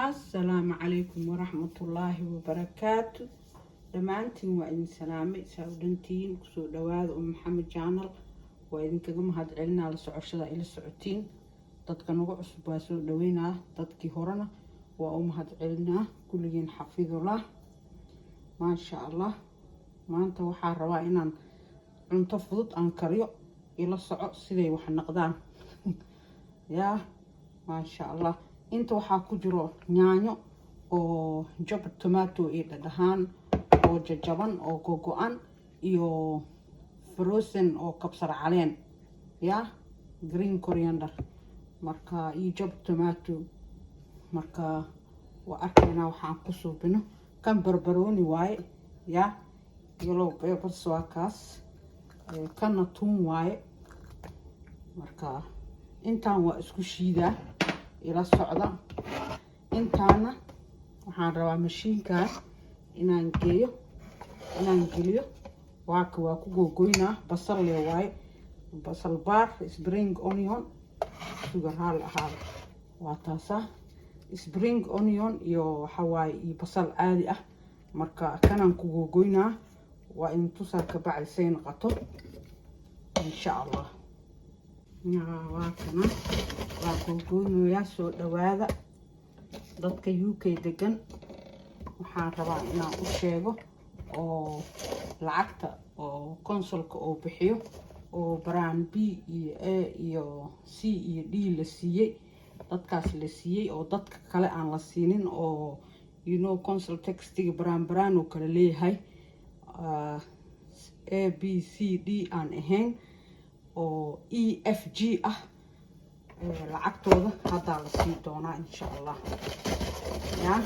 السلام عليكم ورحمة الله وبركاته. دمانتين وإن سلامي ساودنتين كسو دواد محمد جانل وإذن كقوم هاد علنا لسعوشة إلى السعوتين dadka nagu cusub waa soo dhaweynaa dadkii horena waa u mahad celinaa kulligeen xafidullah maasha Allah maanta waxaan rabaa inaan cunto fudud aan kariyo ila soco siday wax noqdaan yaa maasha Allah inta waxaa ku jiro yaanyo oo job tomato iyo dhadhaan oo jajaban oo gogo'an iyo frozen oo kabsar caleen yaa green coriander marka iyo job tomato marka waa arkayna waxaan ku suubino kan barbarooni waaye yaa yellow peppers waa kaas kana tuun waaye marka intaan waa isku shiidaa ila socda intaana waxaan rabaa mashiinka inaan geliyo waa ku gogoynaa basal le waaye basal bar spring onion sugar hal ahaad waa taasa spring onion iyo xawaay iyo basal caadi ah marka kanaan ku gogoynaa waa in tusaa ka bacay noqoto insha Allah waa kana waa gogoynaya soo dhawaada dadka UK degan waxaan rabaa inaan u sheego oo lacagta oo consulka oo bixiyo oo brand B iyo A iyo C iyo D la siiyay dadkaas la siiyay oo dadka kale aan la siinin oo consul textiga brand oo kale leeyahay A B C D aan ahayn oo E F G ah lacagtooda hadda la sii doonaa insha Allah yaa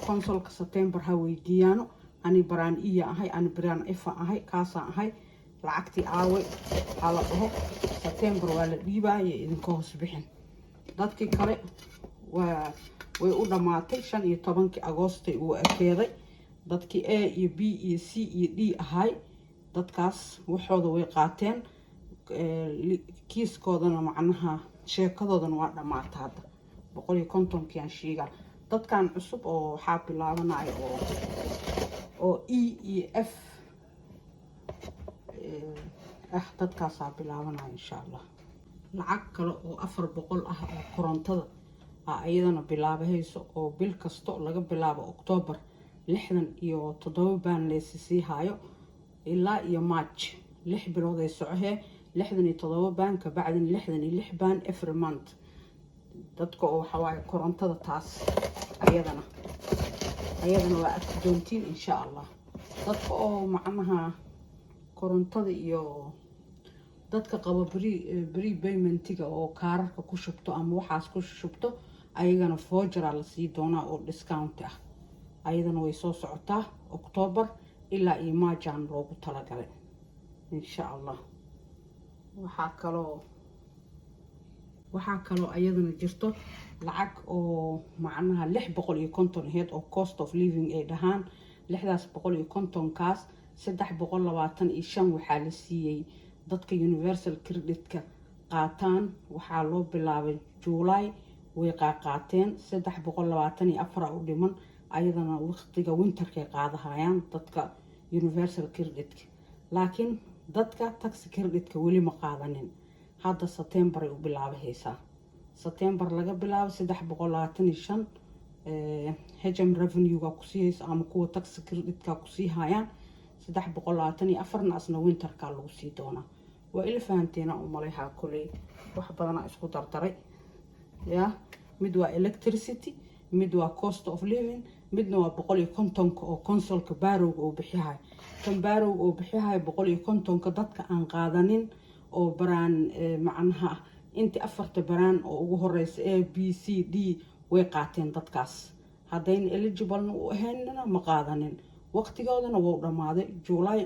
consulka September ha weydiiyano ani brand E ahay ani brand F ahay kaasa ahay lacagtii aawe hala dhaho September waa la dhiibaya idinka hoos bixin dadkii kale way u dhamaatay 15 Agosto uu ekeeday dadkii A iyo B iyo C iyo D ahay dadkaas waxooda way qaateen kiiskoodana macnaha sheekadoodana waa dhamaatay hadda 150 aan sheegaa dadkan cusub oo waxa bilaabanaya oo E iyo F dadkaas bilaabanaya insha Allah lacag kale oo 400 ah oo korontada ayadana bilaabahayso oo bil kasto laga bilaabo October 67 baan leesii haayo ilaa iyo March 6 bilood ay socohee 67 baan ka bacdin 66 baan every month dadka oo waxa waaye korontada taas ayadana waa arki doontiin insha Allah dadka oo macnaha korontada iyo dadka qaba pre-paymentiga oo kaararka ku shubto ama waxaas ku shubto ayagana voucher la sii doonaa oo discount ah ayadana way soo socotaa October ilaa iyo March aan loogu talagalay insha Allah waxaa kaloo ayadana jirto lacag oo macnaha 650 head oo cost of living ay dhahaan 650 kaas 325 waxaa la siiyay dadka universal credit-ka qaataan waxaa loo bilaabay July way qaateen 324 u dhiman ayadana waqtiga winterka qaadahayaan dadka universal credit-ka laakiin dadka tax credit-ka wali ma qaadanin hadda September ay u bilaabahaysaa September laga bilaabo 325 HM revenue-ga ku siiyay ama kuwa tax credit-ka ku sii hayaan 324 asna winterka lagu sii doonaa waa ila fahanteena u maleeyahay kulay wax badan isku dardaray yaa mid waa electricity mid waa cost of living midna waa 150 oo consulka barowga oo bixiyahay kan barowga oo bixiyahay 150 dadka aan qaadanin oo brand macnaha inta afarta brand oo ugu horeysa A B C D way qaateen dadkaas haddayn eligible u ahaynna ma qaadanin waqtigoodana wuu dhamaaday July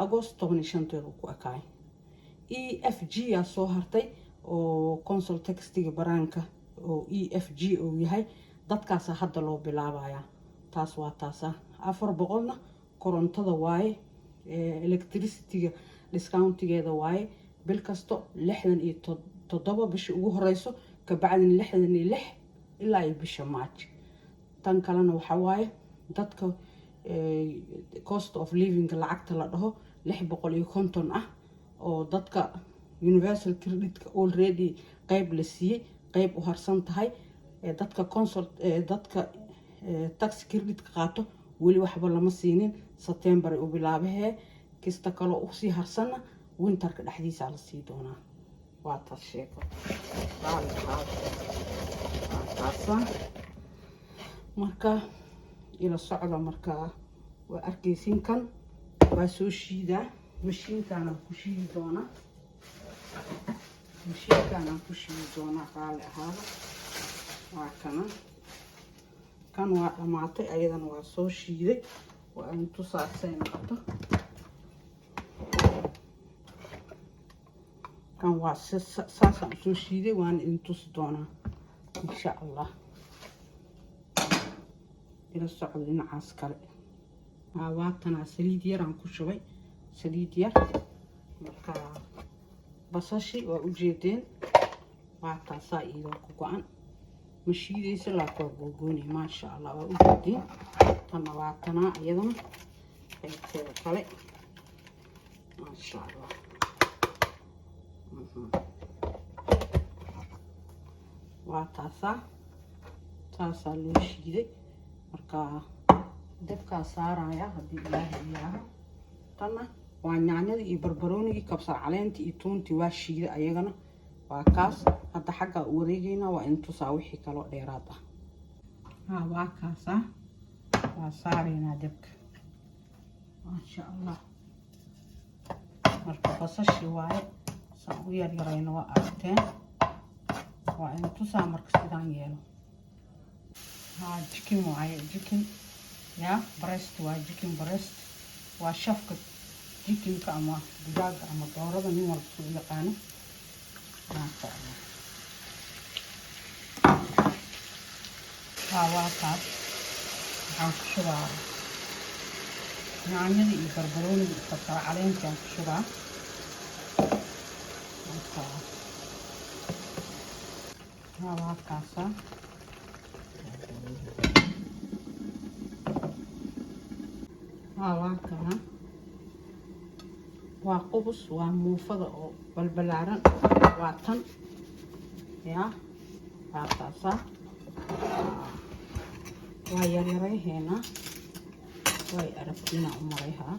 August 15 ku akaay E F G yaa soo hartay oo consul textiga baraanka oo E F G oo yahay dadkaas hadda loo bilaabaya taas waa taasa 400na korontada waaye electricity-ga discount-geeda waaye bil kasto 67 7 bishii ugu horeyso ka bacdina 66 ilaa iyo bisha March tan kalena waxa waaye dadka cost of living lacagta la dhaho 650 ah oo dadka universal credit already qayb la siiyay qayb u harsan tahay dadka consult dadka tax credit qaato wali waxba lama siinin September u bilaabay kista kale u sii harsana winterka dhaxdiisa la sii doonaa waa taas sheeko marka ila socda marka waa arkaysiin kan waa soo shiida mashiinkaana ku shiidi doona qaali ahaada waa kan waa dhamaatay ayadana waa soo shiiday waa intu saasay noqoto kan waa saasaan soo shiiday waan intus doonaa insha Allah ila socdo dhinacaas kale waatana saliid yar aan ku shubay saliid yar marka basashi waa u jeedeen waa taasaa iyadoo ku go'an ma shiidaysa laakiin waa gooni maasha Allah waa u jeedeen tana waatana iyadana qaybteeda kale maasha Allah waa taasaa loo shiiday marka dabkaa saaraya haddii ilaahay ilaaha tana waa yaanyada iyo barbaroonigii kabsar caleenta iyo toontii waa shiiday ayagana waa kaas hadda xagga u wareegayna waa intusaa wixii kale dheeraad ah waa kaasa waa saarayna dabka maasha Allah marka basashi waaye saan u yaryarayna waa aragteen waa intusaa marka sidaan yeelo chicken waaye chicken ya breast waa chicken breast waa shafka chickenka ama digaaga ama doorada nin walba soo yaqaano maasha Allah waa kaas waxaan ku shubaa yaanyada iyo barbarooniga iyo kabsar caleenta aan ku shubaa waa kaasa waa kana waa qubus waa muufada oo balbalaaran waa tan ya waa kaasa waa yaryarayheena way aragtiina u marayhaa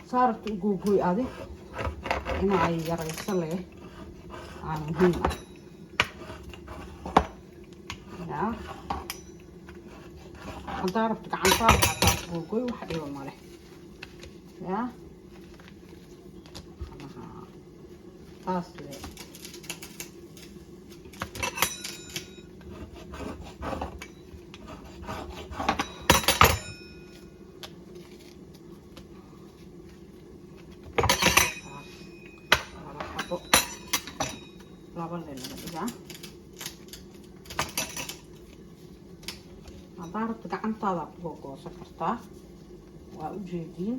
saarta u googoy adi ina ay yarayso leh aan muhiim ya haddaa rabto gacantaada xataa googoy wax dhiba male ya taas le haddaa rabto gacantaada ku googoosan kartaa waa u jeediin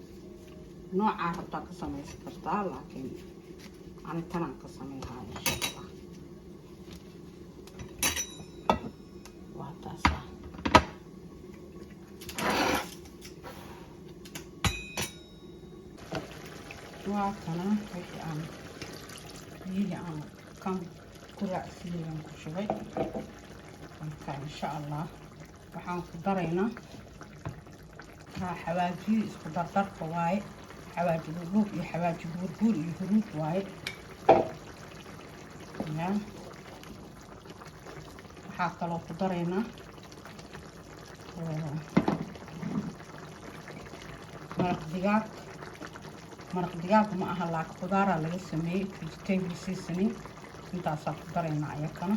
noocaa rabtaa ka samaysan kartaa laakiin ani tanaan ka sameynaa insha Allah waa taasa waa kana wixii aan biyihii aan kan ku raacsiiyey ku shubay marka insha Allah waxaan ku daraynaa xawaaji isku dardarka waaye xawaaji dhulub iyo xawaaji buurbuur iyo huruud waaye ya waxaa kaloo ku daraynaa maraq digaag ma aha laakiin khudaaraa laga sameeyey vegetable seasoning intaasaa ku daraynaa ayakana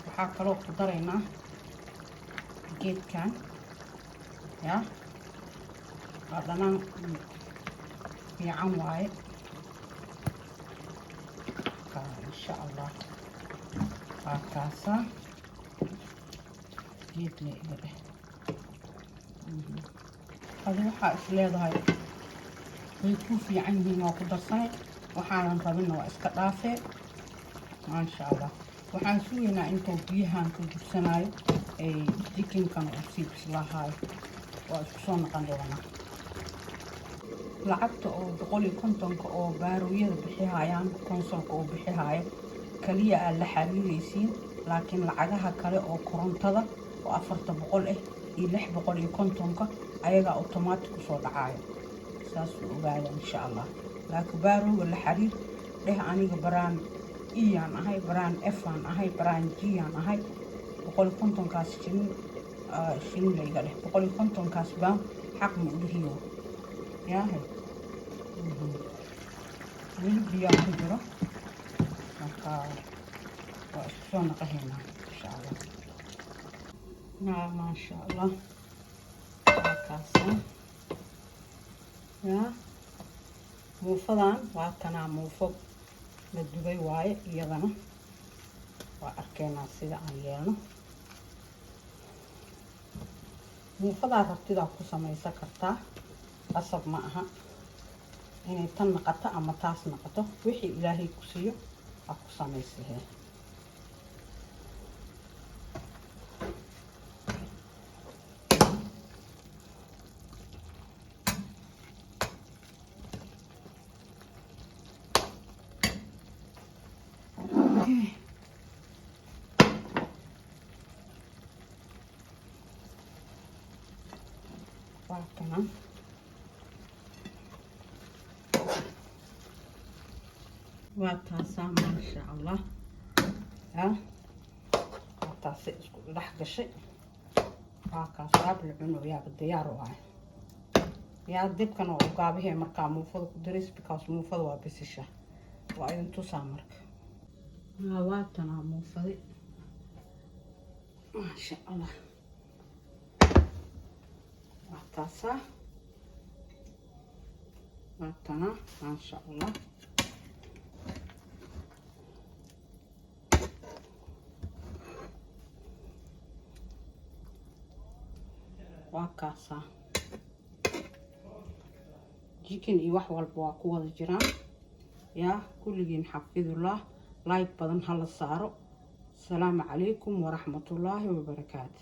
waxaa kaloo ku daraynaa geedkan ya waa dhanaan fiican waaye insha Allah waa kaasa geed le iga dheh هذا waxaa is leedahay way ku fiican yihiin oo ku darsanay waxaan rabina waa iska dhaafay ma sha Allah waxaan suugaynaa intuu biyahan ku dursanayo ay chicken-kan uu sii bislaahay waa isku soo noqon doonaa lacagta oo 150 oo baarooyada bixiyayaan konsolka oo bixiyay kaliya aan la xariiraysiin laakiin lacagaha kale oo korontada oo 400 ah iyo 650 ayaga automatic soo dhacayo saas u ogaada insha Allah laakiin baarooga la xariir dheh aniga baraan iyaan ahay baraan f aan ahay baraan g aan ahay 150 kaas shin layga leh 150 kaas baan xaq ma u leeyahay yaahay biyaa ku jiro marka waa isku soo naqaheynaa insha Allah ما شاء الله كاسة يا موفدان واتنا موفد للدبي واي يدنا وأركينا سيدا عن يلنا موفدان ربتدا قصة ما يسكرتا أصب معها إني تنقطة أما تاس نقطة وحي إلهي كسيو أقصة ما يسيه تمام واتاسا ما شاء الله ها واتاسا اسكو دح قشي واكا صاب العنو يا بالديار واي يا دبكن oo gaabihe marka muufada ku diris because muufada waa bisisha waa intu saamark waatana muufada ما شاء الله واتاسا واتنا ما شاء الله وكاسا جيكن اي wax walba waa ku wada jiraan ya kulligiin xafidullah like badan hala saaro السلام عليكم ورحمة الله وبركاته.